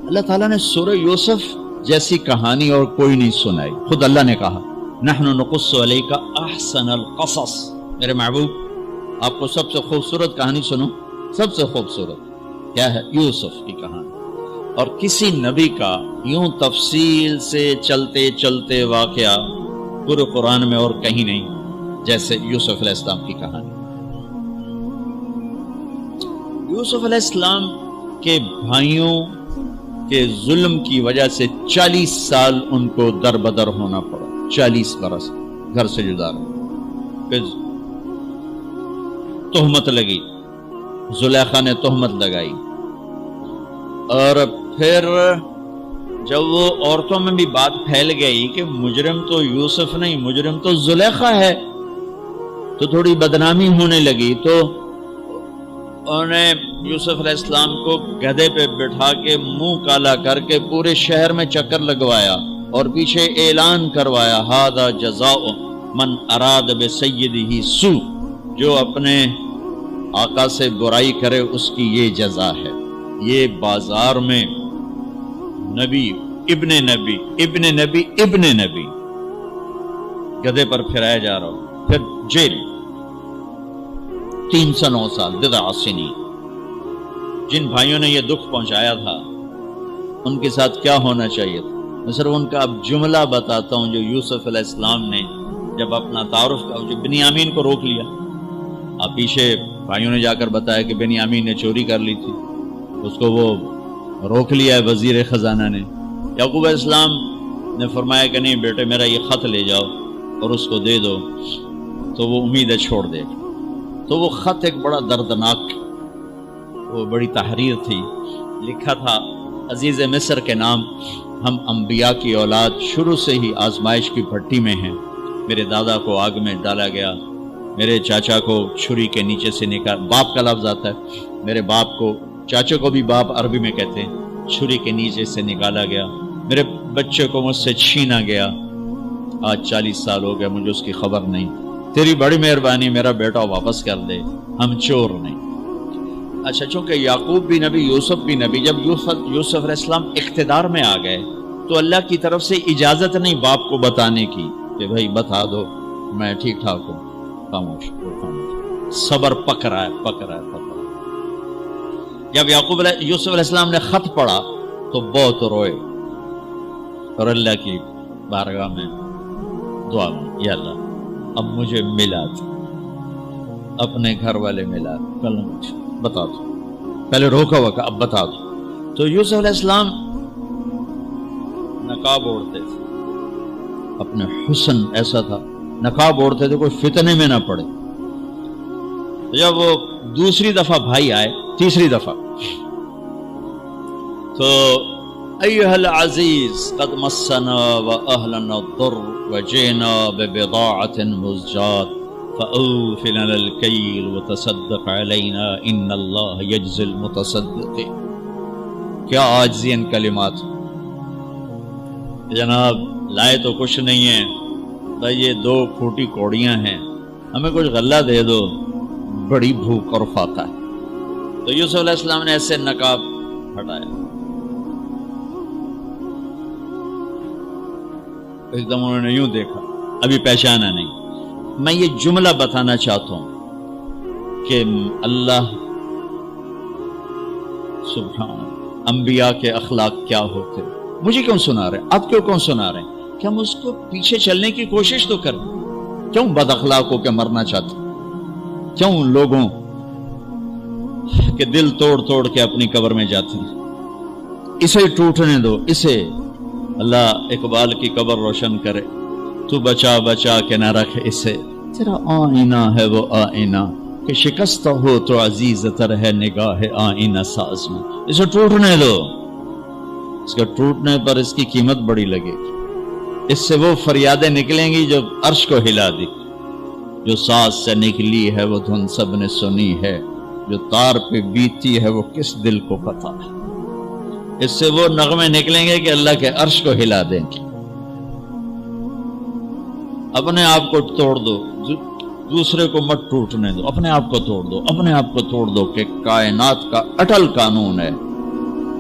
اللہ تعالیٰ نے سورہ یوسف جیسی کہانی اور کوئی نہیں سنائی. خود اللہ نے کہا نحن نقص علیک احسن القصص. میرے محبوب آپ کو سب سے خوبصورت کہانی سنو. سب سے خوبصورت کیا ہے؟ یوسف کی کہانی. اور کسی نبی کا یوں تفصیل سے چلتے چلتے واقعہ پورے قرآن میں اور کہیں نہیں جیسے یوسف علیہ السلام کی کہانی. یوسف علیہ السلام کے بھائیوں کے ظلم کی وجہ سے 40 سال ان کو در بدر ہونا پڑا. 40 برس گھر سے جدا رہے. پھر تہمت لگی، زلیخا نے تہمت لگائی، اور پھر جب وہ عورتوں میں بھی بات پھیل گئی کہ مجرم تو یوسف نہیں، مجرم تو زلیخا ہے، تو تھوڑی بدنامی ہونے لگی. تو انہوں نے یوسف علیہ السلام کو گدھے پہ بٹھا کے منہ کالا کر کے پورے شہر میں چکر لگوایا اور پیچھے اعلان کروایا ھذا جزاء من اراد بسیدہ سوء. جو اپنے آقا سے برائی کرے اس کی یہ جزا ہے. یہ بازار میں نبی ابن نبی ابن نبی ابن نبی گدھے پر پھرایا جا رہا ہو. پھر جیل 309 سال بضع سنین. جن بھائیوں نے یہ دکھ پہنچایا تھا ان کے ساتھ کیا ہونا چاہیے تھا. میں صرف ان کا اب جملہ بتاتا ہوں جو یوسف علیہ السلام نے جب اپنا تعارف کا جو بنیامین کو روک لیا. اب پیچھے بھائیوں نے جا کر بتایا کہ بنیامین نے چوری کر لی تھی، اس کو وہ روک لیا ہے وزیر خزانہ نے. یعقوب علیہ السلام نے فرمایا کہ نہیں بیٹے میرا یہ خط لے جاؤ اور اس کو دے دو تو وہ امیدیں چھوڑ دے. تو وہ خط ایک بڑا دردناک، وہ بڑی تحریر تھی. لکھا تھا عزیز مصر کے نام، ہم انبیاء کی اولاد شروع سے ہی آزمائش کی بھٹی میں ہیں. میرے دادا کو آگ میں ڈالا گیا، میرے چاچا کو چھری کے نیچے سے نکال، باپ کا لفظ آتا ہے، میرے باپ کو، چاچا کو بھی باپ عربی میں کہتے ہیں، چھری کے نیچے سے نکالا گیا. میرے بچے کو مجھ سے چھینا گیا. آج 40 سال ہو گیا، مجھے اس کی خبر نہیں. تیری بڑی مہربانی میرا بیٹا واپس کر دے، ہم چور نہیں. اچھا چونکہ یعقوب بھی نبی، یوسف بھی نبی، جب یوسف علیہ السلام اقتدار میں آ گئے تو اللہ کی طرف سے اجازت نہیں باپ کو بتانے کی کہ بھائی بتا دو میں ٹھیک ٹھاک ہوں. خاموش خاموش. صبر پک رہا ہے پک رہا ہے پک رہا ہے. جب یوسف علیہ السلام نے خط پڑھا تو بہت روئے اور اللہ کی بارگاہ میں دعا میں یا اللہ اب مجھے ملا دو، اپنے گھر والے ملا دو، کل مجھے بتا دو. پہلے روکا ہوا کہ اب بتا دو. تو یوسف علیہ السلام نقاب اوڑھتے تھے، اپنے حسن ایسا تھا نقاب اوڑھتے تھے کوئی فتنے میں نہ پڑے. جب وہ دوسری دفعہ بھائی آئے، تیسری دفعہ، تو ایھا العزیز قد مسنا واہلنا الضر وجئنا ببضاعة مزجاة فأوف لنا الكيل وتصدق علينا ان اللہ یجزی المتصدقین. کیا عاجزی ان کلمات. جناب لائے تو کچھ نہیں ہے، تو یہ 2 پھوٹی کوڑیاں ہیں، ہمیں کچھ غلہ دے دو، بڑی بھوک اور فاقہ ہے. تو یوسف علیہ السلام نے ایسے نقاب ہٹایا، ایک دم انہوں نے یوں دیکھا، ابھی پہچانا نہیں. میں یہ جملہ بتانا چاہتا ہوں کہ اللہ سبحان انبیاء کے اخلاق کیا ہوتے. مجھے کیوں سنا رہے ہیں؟ آپ کیوں کون سنا رہے ہیں؟ کہ ہم اس کو پیچھے چلنے کی کوشش تو کریں. کیوں بد اخلاق ہو کے مرنا چاہتے؟ کیوں لوگوں کے دل توڑ توڑ کے اپنی قبر میں جاتے ہیں؟ اسے ٹوٹنے دو، اسے اللہ اقبال کی قبر روشن کرے. تو بچا بچا کے نہ رکھ اسے، تیرا آئینہ ہے وہ آئینہ کہ شکستہ ہو تو عزیز تر ہے نگاہ آئینہ ساز میں. اسے ٹوٹنے دو، اس کے ٹوٹنے پر اس کی قیمت بڑی لگے گی. اس سے وہ فریادیں نکلیں گی جو عرش کو ہلا دی. جو ساز سے نکلی ہے وہ دھن سب نے سنی ہے، جو تار پہ بیتی ہے وہ کس دل کو پتا ہے. اس سے وہ نغمے نکلیں گے کہ اللہ کے عرش کو ہلا دیں گے. اپنے آپ کو توڑ دو، دوسرے کو مت ٹوٹنے دو. اپنے آپ کو توڑ دو، اپنے آپ کو توڑ دو کہ کائنات کا اٹل قانون ہے